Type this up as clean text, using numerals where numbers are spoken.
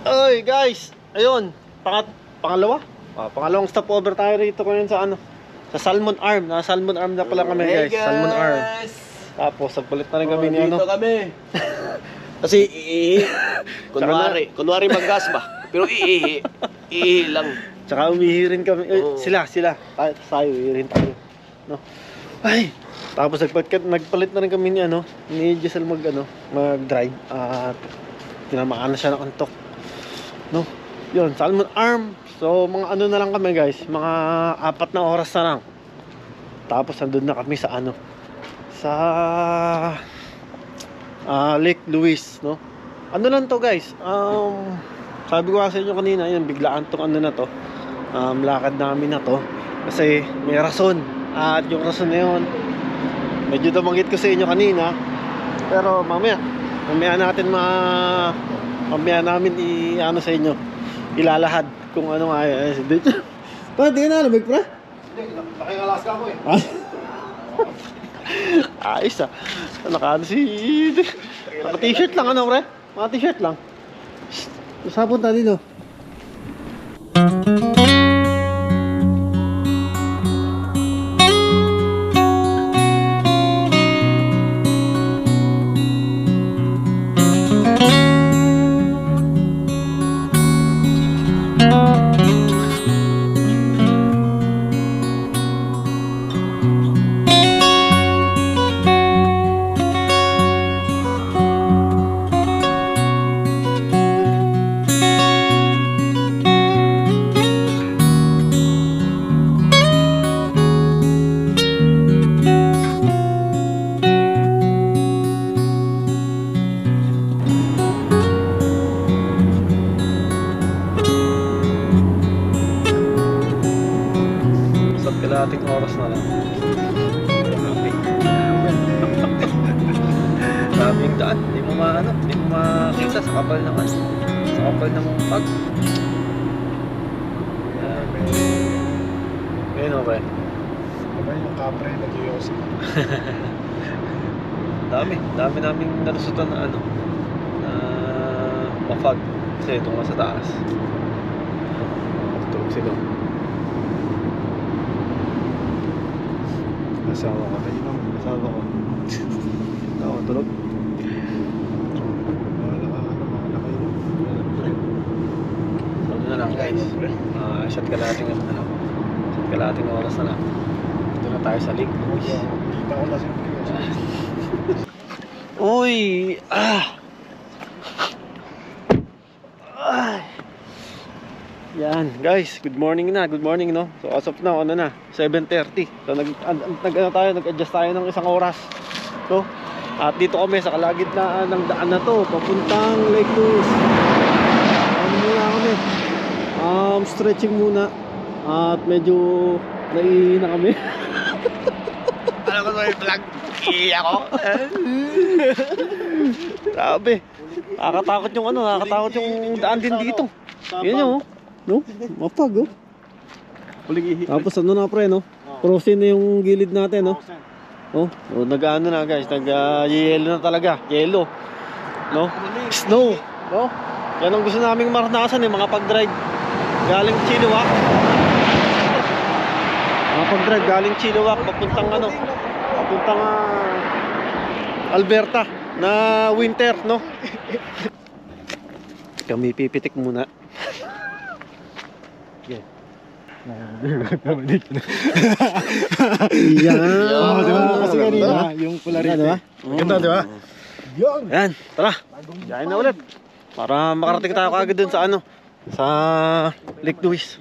Oy guys, ayun, pangalawa. Pangalawang stopover tayo rito ngayon sa ano, sa Salmon Arm. Na Salmon Arm na pala kami guys. Salmon Arm. Tapos nagpalit na rin kami ni ano. Dito kami. Kasi kunwari maggas ba? Pero iihi lang. tsaka umihirin kami. Sila. Tayo, umihirin tayo. No. Ay, tapos nagpalit na rin kami ni ano, ni Giselle mag-drive at tinamaan na siya ng antok. No. Yun, Salmon Arm. So, mga ano na lang kami guys, mga 4 na oras na lang. Tapos nandun na kami sa ano, sa Lake Louise, no? Ano lang to guys, sabi ko sa inyo kanina, yun, biglaan tong ano na to, lakad namin na to. Kasi may rason, at yung rason na yun, medyo tumanggit ko sa inyo kanina. Pero mamaya namin i-ano sa inyo, ilalahad kung ano nga yun. Pa, di ka na alamig, pre? Hindi, nakikalaska ko eh. Ayos ah. Naka-t-shirt lang ano, pre? Mga t-shirt lang. Sabon tayo dito. Kalahating oras na lang. Daming daan. Hindi mo makita sa kapal naman. Sa kapal ng pag. Ayun o, pre. Diba yung kapre, nag-iosip. Dami naming nalusutan na ano, na mafag. Kasi ito nga sa taas. Tulog sila. Kasama ka kayo lang. Kasama ko. Ako tulog. Mahala kayo. So, ano na lang guys. Shot kalahating oras na lang. Dito na tayo sa lake. Kita ko lasing kayo. Uy! Yan guys, good morning no. So as of now, ano na, 7:30. So nag-adjust tayo ng isang oras. So, at dito kami sa kalagitnaan ng daan na to, papuntang Lake Louise. Ano muna kami? Stretching muna. At medyo naiihi kami. Ano ko sa vlog? Iiyak ako. Grabe. Nakakatakot yung daan din dito. Yan yung no? Mapag oh. Tapos ano na pre no? Frozen na yung gilid natin no? Nag-ano na guys, nag-yelo na talaga. Yelo. No? Snow. No? Yan ang gusto naming maranasan mga pag-drive galing Chilliwack. Pag-drive galing Chilliwack papuntang Alberta na winter, no? Kami pipitik muna. Yeah. Yan. Diba? Kasi kanina, yung polarity. Diba? Ganda, diba? Yan, tara. Diyan na ulit. Para makarating tayo kagad dun sa sa Lake Louise.